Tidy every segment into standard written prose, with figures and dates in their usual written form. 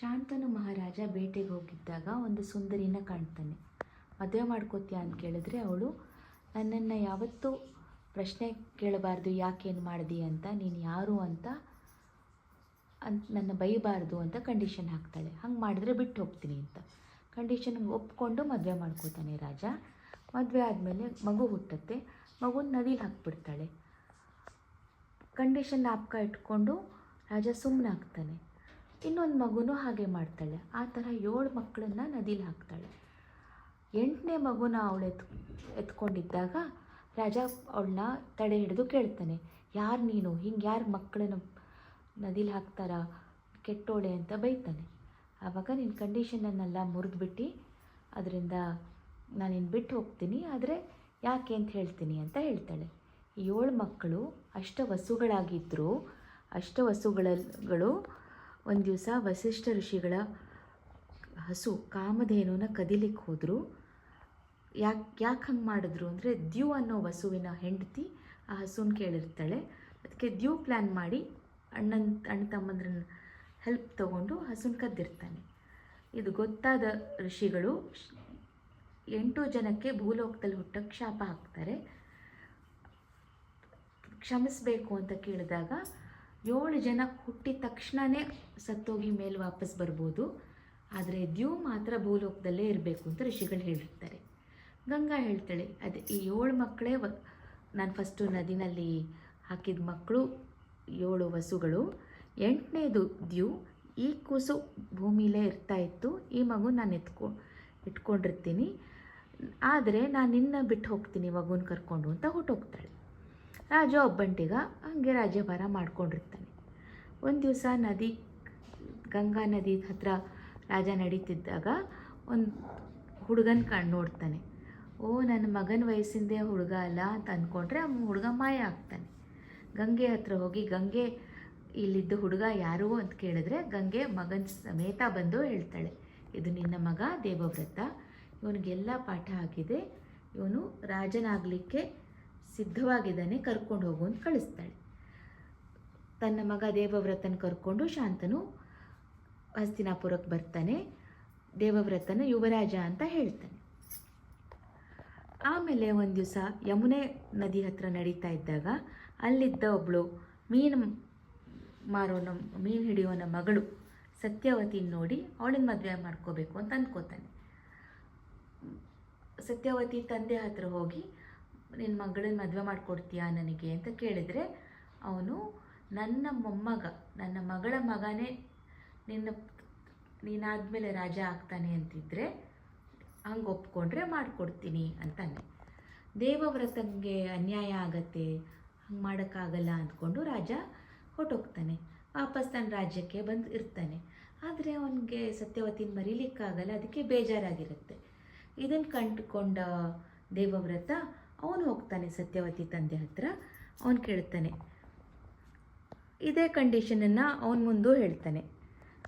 ಶಾಂತನು ಮಹಾರಾಜ ಬೇಟೆಗೆ ಹೋಗಿದ್ದಾಗ ಒಂದು ಸುಂದರಿನ ಕಾಣ್ತಾನೆ. ಮದುವೆ ಮಾಡ್ಕೋತೀಯ ಅಂತ ಕೇಳಿದ್ರೆ ಅವಳು ನನ್ನನ್ನು ಯಾವತ್ತೂ ಪ್ರಶ್ನೆ ಕೇಳಬಾರ್ದು, ಯಾಕೇನು ಮಾಡಿದಿ ಅಂತ, ನೀನು ಯಾರು ಅಂತ ನನ್ನ ಬೈಬಾರ್ದು ಅಂತ ಕಂಡೀಷನ್ ಹಾಕ್ತಾಳೆ. ಹಂಗೆ ಮಾಡಿದ್ರೆ ಬಿಟ್ಟು ಹೋಗ್ತೀನಿ ಅಂತ ಕಂಡೀಷನ್ಗೆ ಒಪ್ಕೊಂಡು ಮದುವೆ ಮಾಡ್ಕೋತಾನೆ ರಾಜ. ಮದುವೆ ಆದಮೇಲೆ ಮಗು ಹುಟ್ಟುತ್ತೆ. ಮಗುನ ನದಿಲಿ ಹಾಕ್ಬಿಡ್ತಾಳೆ. ಕಂಡೀಷನ್ ಜ್ಞಾಪಕ ಇಟ್ಕೊಂಡು ರಾಜ ಸುಮ್ಮನಾಗ್ತಾನೆ. ಇನ್ನೊಂದು ಮಗುನೂ ಹಾಗೆ ಮಾಡ್ತಾಳೆ. ಆ ಥರ 7 ಮಕ್ಕಳನ್ನು ನದಿಲಿ ಹಾಕ್ತಾಳೆ. 8ನೇ ಮಗುನ ಅವಳು ಎತ್ಕೊಂಡಿದ್ದಾಗ ರಾಜ ಅವಳನ್ನ ತಡೆ ಹಿಡಿದು ಕೇಳ್ತಾನೆ, ಯಾರು ನೀನು, ಹಿಂಗೆ ಯಾರು ಮಕ್ಕಳನ್ನು ನದಿಲಿ ಹಾಕ್ತಾರ, ಕೆಟ್ಟೋಳೆ ಅಂತ ಬೈತಾನೆ. ಆವಾಗ ನಿನ್ನ ಕಂಡೀಷನನ್ನೆಲ್ಲ ಮುರಿದ್ಬಿಟ್ಟು ಅದರಿಂದ ನಾನಿನ್ನು ಬಿಟ್ಟು ಹೋಗ್ತೀನಿ, ಆದರೆ ಯಾಕೆ ಅಂತ ಹೇಳ್ತೀನಿ ಅಂತ ಹೇಳ್ತಾಳೆ. 7 ಮಕ್ಕಳು ಅಷ್ಟವಸುಗಳಾಗಿದ್ದರು. ಅಷ್ಟವಸುಗಳು ಒಂದು ದಿವಸ ವಸಿಷ್ಠ ಋಷಿಗಳ ಹಸು ಕಾಮಧೇನುನ ಕದಿಲಿಕ್ಕೆ ಹೋದರು. ಯಾಕೆ ಹಂಗೆ ಮಾಡಿದ್ರು ಅಂದರೆ ದ್ಯೂ ಅನ್ನೋ ವಸುವಿನ ಹೆಂಡತಿ ಆ ಹಸುನ ಕೇಳಿರ್ತಾಳೆ. ಅದಕ್ಕೆ ದ್ಯೂ ಪ್ಲ್ಯಾನ್ ಮಾಡಿ ಅಣ್ಣ ತಮ್ಮಂದ್ರನ್ನ ಹೆಲ್ಪ್ ತೊಗೊಂಡು ಹಸುನ ಕದ್ದಿರ್ತಾನೆ. ಇದು ಗೊತ್ತಾದ ಋಷಿಗಳು 8 ಜನಕ್ಕೆ ಭೂಲೋಕದಲ್ಲಿ ಹುಟ್ಟಕ್ಕೆ ಶಾಪ ಹಾಕ್ತಾರೆ. ಕ್ಷಮಿಸಬೇಕು ಅಂತ ಕೇಳಿದಾಗ 7 ಜನ ಹುಟ್ಟಿದ ತಕ್ಷಣವೇ ಸತ್ತೋಗಿ ಮೇಲೆ ವಾಪಸ್ ಬರ್ಬೋದು, ಆದರೆ ದ್ಯೂ ಮಾತ್ರ ಭೂಲೋಕದಲ್ಲೇ ಇರಬೇಕು ಅಂತ ಋಷಿಗಳು ಹೇಳಿರ್ತಾರೆ. ಗಂಗಾ ಹೇಳ್ತಾಳೆ, ಅದೇ ಈ 7 ಮಕ್ಕಳೇ ನಾನು ಫಸ್ಟು ನದಿನಲ್ಲಿ ಹಾಕಿದ ಮಕ್ಕಳು 7 ವಸುಗಳು, 8ನೇದು ದ್ಯೂ. ಈ ಕೂಸು ಭೂಮಿಲೇ ಇರ್ತಾಯಿತ್ತು, ಈ ಮಗು ನಾನು ಇಟ್ಕೊಂಡಿರ್ತೀನಿ, ಆದರೆ ನಾನು ನಿನ್ನ ಬಿಟ್ಟು ಹೋಗ್ತೀನಿ ಮಗುನ ಕರ್ಕೊಂಡು ಅಂತ ಹೊಟ್ಟೋಗ್ತಾಳೆ. ರಾಜ ಒಬ್ಬಂಟಿಗ ಹಾಗೆ ರಾಜ್ಯಭಾರ ಮಾಡ್ಕೊಂಡಿರ್ತಾನೆ. ಒಂದು ದಿವಸ ಗಂಗಾ ನದಿ ಹತ್ರ ರಾಜ ನಡೀತಿದ್ದಾಗ ಒಂದು ಹುಡುಗನ ನೋಡ್ತಾನೆ. ನನ್ನ ಮಗನ ವಯಸ್ಸಿಂದೇ ಹುಡುಗ ಅಲ್ಲ ಅಂತ ಅಂದ್ಕೊಂಡ್ರೆ ಆ ಹುಡುಗ ಮಾಯ ಆಗ್ತಾನೆ. ಗಂಗೆ ಹತ್ರ ಹೋಗಿ, ಗಂಗೆ ಇಲ್ಲಿದ್ದ ಹುಡುಗ ಯಾರು ಅಂತ ಕೇಳಿದ್ರೆ ಗಂಗೆ ಮಗನ ಸಮೇತ ಬಂದು ಹೇಳ್ತಾಳೆ, ಇದು ನಿನ್ನ ಮಗ ದೇವವ್ರತ, ಇವನಿಗೆಲ್ಲ ಪಾಠ ಆಗಿದೆ, ಇವನು ರಾಜನಾಗಲಿಕ್ಕೆ ಸಿದ್ಧವಾಗಿದ್ದಾನೆ, ಕರ್ಕೊಂಡು ಹೋಗು ಅಂತ ಕಳಿಸ್ತಾಳೆ. ತನ್ನ ಮಗ ದೇವವ್ರತನ ಕರ್ಕೊಂಡು ಶಾಂತನು ಹಸ್ತಿನಾಪುರಕ್ಕೆ ಬರ್ತಾನೆ. ದೇವವ್ರತನ ಯುವರಾಜ ಅಂತ ಹೇಳ್ತಾನೆ. ಆಮೇಲೆ ಒಂದು ದಿವಸ ಯಮುನೆ ನದಿ ಹತ್ರ ನಡೀತಾ ಇದ್ದಾಗ ಅಲ್ಲಿದ್ದ ಒಬ್ಬಳು ಮೀನು ಹಿಡಿಯೋನ ಮಗಳು ಸತ್ಯವತಿನ ನೋಡಿ ಅವಳನ್ನ ಮದುವೆ ಮಾಡ್ಕೋಬೇಕು ಅಂತ ಅಂದ್ಕೋತಾನೆ. ಸತ್ಯವತಿ ತಂದೆ ಹತ್ರ ಹೋಗಿ, ನಿನ್ನ ಮಗಳನ್ನ ಮದುವೆ ಮಾಡಿಕೊಡ್ತೀಯಾ ನನಗೆ ಅಂತ ಕೇಳಿದರೆ ಅವನು, ನನ್ನ ಮಗಳ ಮಗನೇ ನೀನಾದಮೇಲೆ ರಾಜ ಆಗ್ತಾನೆ ಅಂತಿದ್ರೆ ಹಂಗೆ ಒಪ್ಕೊಂಡ್ರೆ ಮಾಡಿಕೊಡ್ತೀನಿ ಅಂತಾನೆ. ದೇವವ್ರತಂಗೆ ಅನ್ಯಾಯ ಆಗತ್ತೆ, ಹಂಗೆ ಮಾಡೋಕ್ಕಾಗಲ್ಲ ಅಂದ್ಕೊಂಡು ರಾಜ ಹೊಟ್ಟೋಗ್ತಾನೆ. ವಾಪಸ್ ತನ್ನ ರಾಜ್ಯಕ್ಕೆ ಬಂದು ಇರ್ತಾನೆ. ಆದರೆ ಅವನಿಗೆ ಸತ್ಯವತಿನ ಮರೀಲಿಕ್ಕಾಗಲ್ಲ, ಅದಕ್ಕೆ ಬೇಜಾರಾಗಿರುತ್ತೆ. ಇದನ್ನು ಕಂಡುಕೊಂಡ ದೇವವ್ರತ ಅವನು ಹೋಗ್ತಾನೆ ಸತ್ಯವತಿ ತಂದೆ ಹತ್ರ. ಅವನು ಕೇಳ್ತಾನೆ, ಇದೇ ಕಂಡೀಷನನ್ನು ಅವನ ಮುಂದೂ ಹೇಳ್ತಾನೆ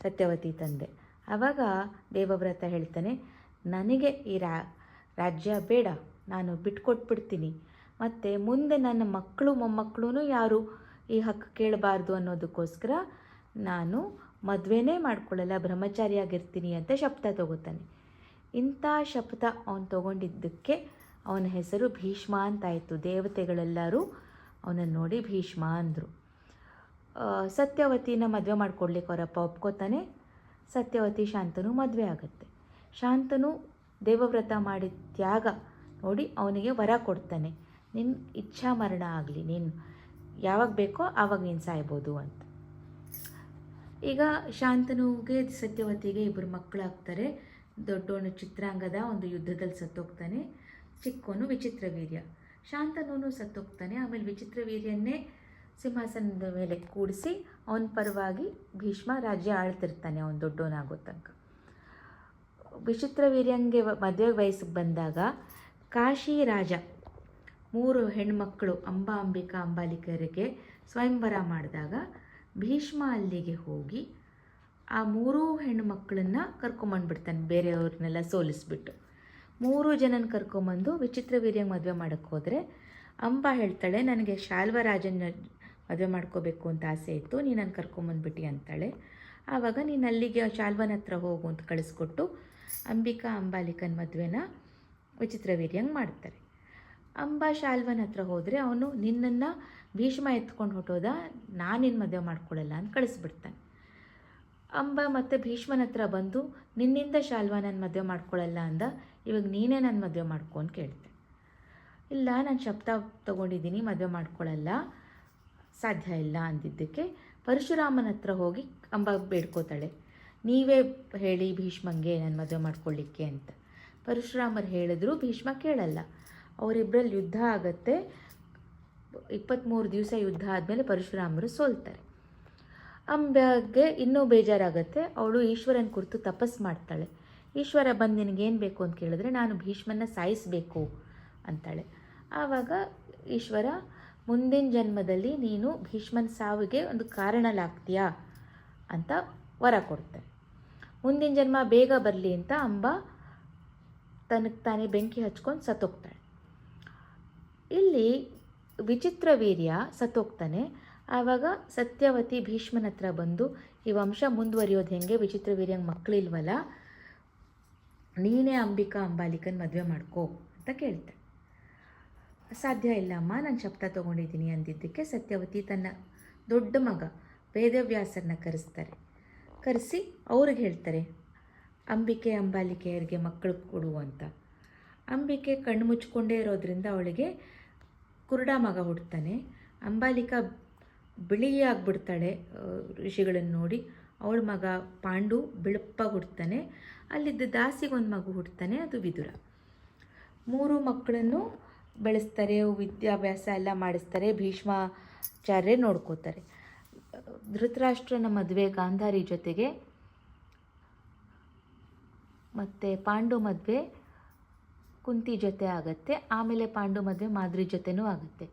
ಸತ್ಯವತಿ ತಂದೆ. ಆವಾಗ ದೇವವ್ರತ ಹೇಳ್ತಾನೆ, ನನಗೆ ಈ ರಾಜ್ಯ ಬೇಡ, ನಾನು ಬಿಟ್ಕೊಟ್ಬಿಡ್ತೀನಿ, ಮತ್ತು ಮುಂದೆ ನನ್ನ ಮಕ್ಕಳು ಮೊಮ್ಮಕ್ಕಳು ಯಾರು ಈ ಹಕ್ಕು ಕೇಳಬಾರ್ದು ಅನ್ನೋದಕ್ಕೋಸ್ಕರ ನಾನು ಮದುವೆನೇ ಮಾಡ್ಕೊಳ್ಳಲ್ಲ, ಬ್ರಹ್ಮಚಾರಿಯಾಗಿರ್ತೀನಿ ಅಂತ ಶಪಥ ತಗೋತಾನೆ. ಇಂಥ ಶಪಥ ಅವನು ತಗೊಂಡಿದ್ದಕ್ಕೆ ಅವನ ಹೆಸರು ಭೀಷ್ಮ ಅಂತಾಯಿತು. ದೇವತೆಗಳೆಲ್ಲರೂ ಅವನನ್ನು ನೋಡಿ ಭೀಷ್ಮ ಅಂದರು. ಸತ್ಯವತಿನ ಮದುವೆ ಮಾಡ್ಕೊಡ್ಲಿಕ್ಕೆ ಅವರಪ್ಪ ಒಪ್ಕೋತಾನೆ. ಸತ್ಯವತಿ ಶಾಂತನು ಮದುವೆ ಆಗುತ್ತೆ. ಶಾಂತನು ದೇವವ್ರತ ಮಾಡಿದ ತ್ಯಾಗ ನೋಡಿ ಅವನಿಗೆ ವರ ಕೊಡ್ತಾನೆ, ನಿನ್ನ ಇಚ್ಛಾ ಮರಣ ಆಗಲಿ, ನೀನು ಯಾವಾಗ ಬೇಕೋ ಆವಾಗ ನೀನು ಸಾಯ್ಬೋದು ಅಂತ. ಈಗ ಶಾಂತನುಗೆ ಸತ್ಯವತಿಗೆ 2 ಮಕ್ಕಳಾಗ್ತಾರೆ. ದೊಡ್ಡವನು ಚಿತ್ರಾಂಗದ ಒಂದು ಯುದ್ಧದಲ್ಲಿ ಸತ್ತೋಗ್ತಾನೆ, ಚಿಕ್ಕವನು ವಿಚಿತ್ರವೀರ್ಯ. ಶಾಂತನು ಸತ್ತೋಗ್ತಾನೆ. ಆಮೇಲೆ ವಿಚಿತ್ರವೀರ್ಯನ್ನೇ ಸಿಂಹಾಸನದ ಮೇಲೆ ಕೂಡಿಸಿ ಅವನ ಪರವಾಗಿ ಭೀಷ್ಮ ರಾಜ್ಯ ಆಳ್ತಿರ್ತಾನೆ ಅವನು ದೊಡ್ಡವನಾಗೋ ತನಕ. ವಿಚಿತ್ರವೀರ್ಯಂಗೆ ಮದುವೆ ವಯಸ್ಸಿಗೆ ಬಂದಾಗ ಕಾಶಿ ರಾಜ 3 ಹೆಣ್ಮಕ್ಕಳು ಅಂಬಿಕಾ ಅಂಬಾಲಿಕರಿಗೆ ಸ್ವಯಂವರ ಮಾಡಿದಾಗ ಭೀಷ್ಮ ಅಲ್ಲಿಗೆ ಹೋಗಿ ಆ 3 ಹೆಣ್ಣುಮಕ್ಕಳನ್ನು ಕರ್ಕೊಂಬಂದ್ಬಿಡ್ತಾನೆ, ಬೇರೆಯವ್ರನ್ನೆಲ್ಲ ಸೋಲಿಸ್ಬಿಟ್ಟು. 3 ಜನನ ಕರ್ಕೊಂಬಂದು ವಿಚಿತ್ರವೀರ್ಯಂಗೆ ಮದುವೆ ಮಾಡೋಕ್ಕೆ ಹೋದರೆ ಅಂಬಾ ಹೇಳ್ತಾಳೆ, ನನಗೆ ಶಾಲ್ವರಾಜನ ಮದುವೆ ಮಾಡ್ಕೋಬೇಕು ಅಂತ ಆಸೆ ಇತ್ತು, ನೀನು ನನ್ನ ಕರ್ಕೊಂಬಂದ್ಬಿಟ್ಟು ಅಂತಾಳೆ. ಆವಾಗ ನೀನು ಅಲ್ಲಿಗೆ ಶಾಲ್ವನ ಹತ್ರ ಹೋಗು ಅಂತ ಕಳಿಸ್ಕೊಟ್ಟು ಅಂಬಿಕಾ ಅಂಬಾಲಿಕನ ಮದುವೆನ ವಿಚಿತ್ರವೀರ್ಯಂಗೆ ಮಾಡ್ತಾರೆ. ಅಂಬಾ ಶಾಲ್ವನ ಹತ್ರ ಹೋದರೆ ಅವನು ನಿನ್ನನ್ನು ಭೀಷ್ಮ ಎತ್ಕೊಂಡು ಹೊಟ್ಟೋದ, ನಾನು ನಿನ್ನ ಮದುವೆ ಮಾಡ್ಕೊಳ್ಳಲ್ಲ ಅಂತ ಕಳಿಸ್ಬಿಡ್ತಾನೆ. ಅಂಬಾ ಮತ್ತು ಭೀಷ್ಮನ ಹತ್ರ ಬಂದು ನಿನ್ನಿಂದ ಶಾಲ್ವ ನನ್ನ ಮದುವೆ ಮಾಡ್ಕೊಳ್ಳಲ್ಲ ಅಂದ, ಇವಾಗ ನೀನೇ ನನ್ನ ಮದುವೆ ಮಾಡ್ಕೊ ಅಂತ ಕೇಳ್ತೆ. ಇಲ್ಲ, ನಾನು ಶಬ್ದ ತೊಗೊಂಡಿದ್ದೀನಿ, ಮದುವೆ ಮಾಡ್ಕೊಳ್ಳಲ್ಲ, ಸಾಧ್ಯ ಇಲ್ಲ ಅಂದಿದ್ದಕ್ಕೆ ಪರಶುರಾಮನ ಹತ್ರ ಹೋಗಿ ಅಂಬಾ ಬೇಡ್ಕೋತಾಳೆ, ನೀವೇ ಹೇಳಿ ಭೀಷ್ಮಂಗೆ ನನ್ನ ಮದುವೆ ಮಾಡ್ಕೊಳ್ಳಿಕ್ಕೆ ಅಂತ. ಪರಶುರಾಮರು ಹೇಳಿದ್ರು, ಭೀಷ್ಮ ಕೇಳಲ್ಲ. ಅವರಿಬ್ಬರಲ್ಲಿ ಯುದ್ಧ ಆಗತ್ತೆ. 23 ದಿವಸ ಯುದ್ಧ ಆದಮೇಲೆ ಪರಶುರಾಮರು ಸೋಲ್ತಾರೆ. ಅಂಬೆಗೆ ಇನ್ನೂ ಬೇಜಾರಾಗತ್ತೆ. ಅವಳು ಈಶ್ವರನ ಕುರಿತು ತಪಸ್ಸು ಮಾಡ್ತಾಳೆ. ಈಶ್ವರ ಬಂದು ನಿನಗೇನು ಬೇಕು ಅಂತ ಕೇಳಿದ್ರೆ, ನಾನು ಭೀಷ್ಮನ ಸಾಯಿಸಬೇಕು ಅಂತಾಳೆ. ಆವಾಗ ಈಶ್ವರ, ಮುಂದಿನ ಜನ್ಮದಲ್ಲಿ ನೀನು ಭೀಷ್ಮನ ಸಾವಿಗೆ ಒಂದು ಕಾರಣಲಾಗ್ತೀಯಾ ಅಂತ ವರ ಕೊಡ್ತಾನೆ. ಮುಂದಿನ ಜನ್ಮ ಬೇಗ ಬರಲಿ ಅಂತ ಅಂಬಾ ತನಗೆ ತಾನೇ ಬೆಂಕಿ ಹಚ್ಕೊಂಡು ಸತ್ತೋಗ್ತಾಳೆ. ಇಲ್ಲಿ ವಿಚಿತ್ರವೀರ್ಯ ಸತ್ತೋಗ್ತಾನೆ. ಆವಾಗ ಸತ್ಯವತಿ ಭೀಷ್ಮನ ಹತ್ರ ಬಂದು, ಈ ವಂಶ ಮುಂದುವರಿಯೋದು ಹೆಂಗೆ, ವಿಚಿತ್ರವೀರ್ಯಂಗೆ ಮಕ್ಕಳಿಲ್ವಲ್ಲ, ನೀನೇ ಅಂಬಿಕಾ ಅಂಬಾಲಿಕನ ಮದುವೆ ಮಾಡ್ಕೋ ಅಂತ ಕೇಳ್ತಾಳೆ. ಸಾಧ್ಯ ಇಲ್ಲ ಅಮ್ಮ, ನಾನು ಶಬ್ದ ತೊಗೊಂಡಿದ್ದೀನಿ ಅಂದಿದ್ದಕ್ಕೆ ಸತ್ಯವತಿ ತನ್ನ ದೊಡ್ಡ ಮಗ ವೇದವ್ಯಾಸರನ್ನ ಕರೆಸಿ ಅವ್ರಿಗೆ ಹೇಳ್ತಾರೆ, ಅಂಬಿಕೆ ಅಂಬಾಲಿಕೆಯರಿಗೆ ಮಕ್ಕಳು ಕೊಡು ಅಂತ. ಅಂಬಿಕೆ ಕಣ್ಣು ಮುಚ್ಕೊಂಡೇ ಇರೋದ್ರಿಂದ ಅವಳಿಗೆ ಕುರುಡ ಮಗ ಹುಡ್ತಾನೆ. ಅಂಬಾಲಿಕಾ ಬಿಳಿಯಾಗ್ಬಿಡ್ತಾಳೆ ಋಷಿಗಳನ್ನು ನೋಡಿ. ಅವಳ ಮಗ ಪಾಂಡು ಬಿಳುಪ್ಪಾಗಿ ಹುಡ್ತಾನೆ. ಅಲ್ಲಿದ್ದ ದಾಸಿಗೊಂದು ಮಗು ಹುಡ್ತಾನೆ, ಅದು ವಿದುರ. 3 ಮಕ್ಕಳನ್ನು ಬೆಳೆಸ್ತಾರೆ, ವಿದ್ಯಾಭ್ಯಾಸ ಎಲ್ಲ ಮಾಡಿಸ್ತಾರೆ. ಭೀಷ್ಮಾಚಾರ್ಯ ನೋಡ್ಕೋತಾರೆ. ಧೃತರಾಷ್ಟ್ರನ ಮದುವೆ ಗಾಂಧಾರಿ ಜೊತೆಗೆ ಮತ್ತು ಪಾಂಡು ಮದುವೆ ಕುಂತಿ ಜೊತೆ ಆಗುತ್ತೆ. ಆಮೇಲೆ ಪಾಂಡು ಮದುವೆ ಮಾದ್ರಿ ಜೊತೆನೂ ಆಗುತ್ತೆ.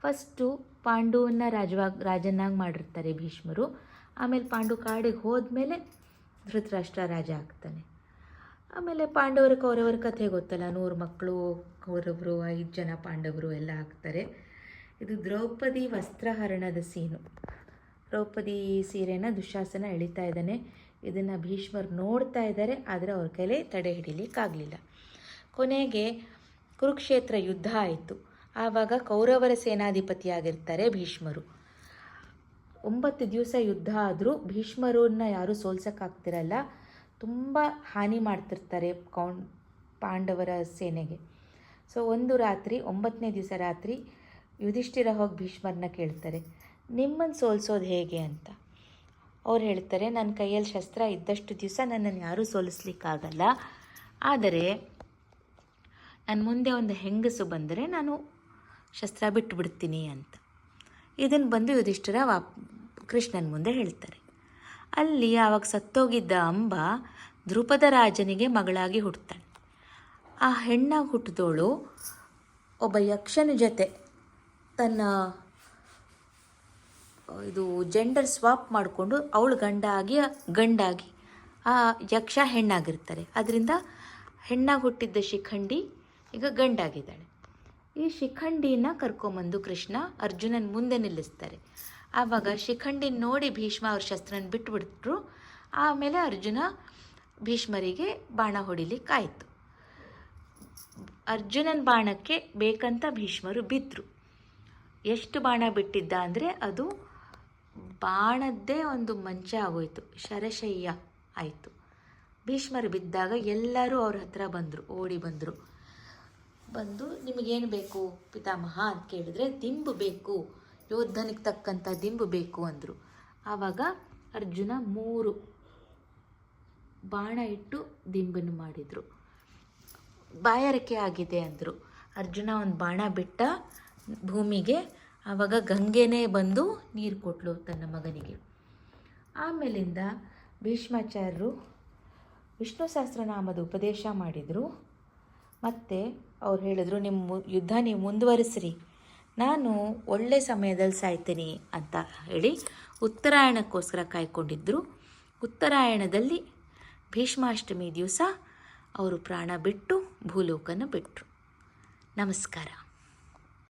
ಫಸ್ಟು ಪಾಂಡುವನ್ನ ರಾಜನಾಗಿ ಮಾಡಿರ್ತಾರೆ ಭೀಷ್ಮರು. ಆಮೇಲೆ ಪಾಂಡು ಕಾಡಿಗೆ ಹೋದ್ಮೇಲೆ ಧೃತರಾಷ್ಟ್ರ ರಾಜ ಆಗ್ತಾನೆ. ಆಮೇಲೆ ಪಾಂಡವರ ಕೌರವರ ಕಥೆ ಗೊತ್ತಲ್ಲ, 100 ಮಕ್ಕಳು ಕೌರವರು, 5 ಜನ ಪಾಂಡವರು ಎಲ್ಲ ಆಗ್ತಾರೆ. ಇದು ದ್ರೌಪದಿ ವಸ್ತ್ರಹರಣದ ಸೀನು. ದ್ರೌಪದಿ ಸೀರೆನ ದುಶ್ಯಾಸನ ಎಳಿತಾ ಇದ್ದಾನೆ. ಇದನ್ನು ಭೀಷ್ಮರು ನೋಡ್ತಾ ಇದ್ದಾರೆ, ಆದರೆ ಅವ್ರ ಕೈಲೇ ತಡೆ ಹಿಡಿಲಿಕ್ಕಾಗಲಿಲ್ಲ. ಕೊನೆಗೆ ಕುರುಕ್ಷೇತ್ರ ಯುದ್ಧ ಆಯಿತು. ಆವಾಗ ಕೌರವರ ಸೇನಾಧಿಪತಿಯಾಗಿರ್ತಾರೆ ಭೀಷ್ಮರು. 9 ದಿವಸ ಯುದ್ಧ ಆದರೂ ಭೀಷ್ಮರನ್ನ ಯಾರೂ ಸೋಲ್ಸೋಕ್ಕಾಗ್ತಿರಲ್ಲ. ತುಂಬ ಹಾನಿ ಮಾಡ್ತಿರ್ತಾರೆ ಪಾಂಡವರ ಸೇನೆಗೆ. ಸೊ ಒಂದು ರಾತ್ರಿ, 9ನೇ ದಿವಸ ರಾತ್ರಿ, ಯುಧಿಷ್ಠಿರ ಹೋಗಿ ಭೀಷ್ಮರನ್ನ ಕೇಳ್ತಾರೆ, ನಿಮ್ಮನ್ನು ಸೋಲಿಸೋದು ಹೇಗೆ ಅಂತ. ಅವ್ರು ಹೇಳ್ತಾರೆ, ನನ್ನ ಕೈಯಲ್ಲಿ ಶಸ್ತ್ರ ಇದ್ದಷ್ಟು ದಿವಸ ನನ್ನನ್ನು ಯಾರೂ ಸೋಲಿಸ್ಲಿಕ್ಕಾಗಲ್ಲ, ಆದರೆ ನನ್ನ ಮುಂದೆ ಒಂದು ಹೆಂಗಸು ಬಂದರೆ ನಾನು ಶಸ್ತ್ರ ಬಿಟ್ಟುಬಿಡ್ತೀನಿ ಅಂತ. ಇದನ್ನು ಬಂದು ಯುಧಿಷ್ಠಿರ ಕೃಷ್ಣನ ಮುಂದೆ ಹೇಳ್ತಾರೆ. ಅಲ್ಲಿ ಆವಾಗ ಸತ್ತೋಗಿದ್ದ ಅಂಬಾ ದ್ರುಪದ ರಾಜನಿಗೆ ಮಗಳಾಗಿ ಹುಟ್ಟುತ್ತಾಳೆ. ಆ ಹೆಣ್ಣಾಗಿ ಹುಟ್ಟಿದವಳು ಒಬ್ಬ ಯಕ್ಷನ ಜೊತೆ ತನ್ನ ಇದು ಜೆಂಡರ್ ಸ್ವಾಪ್ ಮಾಡಿಕೊಂಡು ಅವಳು ಗಂಡಾಗಿ ಆ ಯಕ್ಷ ಹೆಣ್ಣಾಗಿರ್ತಾರೆ. ಅದರಿಂದ ಹೆಣ್ಣಾಗಿ ಹುಟ್ಟಿದ್ದ ಶಿಖಂಡಿ ಈಗ ಗಂಡಾಗಿದ್ದಾಳೆ. ಈ ಶಿಖಂಡಿನ ಕರ್ಕೊಂಬಂದು ಕೃಷ್ಣ ಅರ್ಜುನನ ಮುಂದೆ ನಿಲ್ಲಿಸ್ತಾರೆ. ಆವಾಗ ಶಿಖಂಡಿನ ನೋಡಿ ಭೀಷ್ಮ ಅವ್ರ ಶಸ್ತ್ರನ ಬಿಟ್ಟುಬಿಟ್ರು. ಆಮೇಲೆ ಅರ್ಜುನ ಭೀಷ್ಮರಿಗೆ ಬಾಣ ಹೊಡಿಲಿಕ್ಕಾಯಿತು. ಅರ್ಜುನನ ಬಾಣಕ್ಕೆ ಬೇಕಂತ ಭೀಷ್ಮರು ಬಿದ್ದರು. ಎಷ್ಟು ಬಾಣ ಬಿಟ್ಟಿದ್ದ ಅಂದರೆ ಅದು ಬಾಣದ್ದೇ ಒಂದು ಮಂಚ ಆಗೋಯ್ತು, ಶರಶಯ್ಯ ಆಯಿತು. ಭೀಷ್ಮರು ಬಿದ್ದಾಗ ಎಲ್ಲರೂ ಅವ್ರ ಹತ್ರ ಓಡಿ ಬಂದು ನಿಮಗೇನು ಬೇಕು ಪಿತಾಮಹ ಅಂತ ಕೇಳಿದ್ರೆ, ದಿಂಬು ಬೇಕು, ಯೋಧನಿಗೆ ತಕ್ಕಂಥ ದಿಂಬು ಬೇಕು ಅಂದರು. ಆವಾಗ ಅರ್ಜುನ 3 ಬಾಣ ಇಟ್ಟು ದಿಂಬನ್ನು ಮಾಡಿದರು. ಬಾಯಾರಿಕೆ ಆಗಿದೆ ಅಂದರು. ಅರ್ಜುನ ಒಂದು ಬಾಣ ಬಿಟ್ಟ ಭೂಮಿಗೆ. ಆವಾಗ ಗಂಗೆನೇ ಬಂದು ನೀರು ಕೊಟ್ಲು ತನ್ನ ಮಗನಿಗೆ. ಆಮೇಲಿಂದ ಭೀಷ್ಮಾಚಾರ್ಯರು ವಿಷ್ಣು ಸಹಸ್ರನಾಮದ ಉಪದೇಶ ಮಾಡಿದರು. ಮತ್ತು ಅವ್ರು ಹೇಳಿದ್ರು, ನಿಮ್ಮ ಯುದ್ಧ ನೀವು ಮುಂದುವರಿಸ್ರಿ, ನಾನು ಒಳ್ಳೆ ಸಮಯದಲ್ಲಿ ಸಾಯ್ತೀನಿ ಅಂತ ಹೇಳಿ ಉತ್ತರಾಯಣಕ್ಕೋಸ್ಕರ ಕಾಯ್ಕೊಂಡಿದ್ದರು. ಉತ್ತರಾಯಣದಲ್ಲಿ ಭೀಷ್ಮಾಷ್ಟಮಿ ದಿವಸ ಅವರು ಪ್ರಾಣ ಬಿಟ್ಟು ಭೂಲೋಕನ ಬಿಟ್ಟರು. ನಮಸ್ಕಾರ.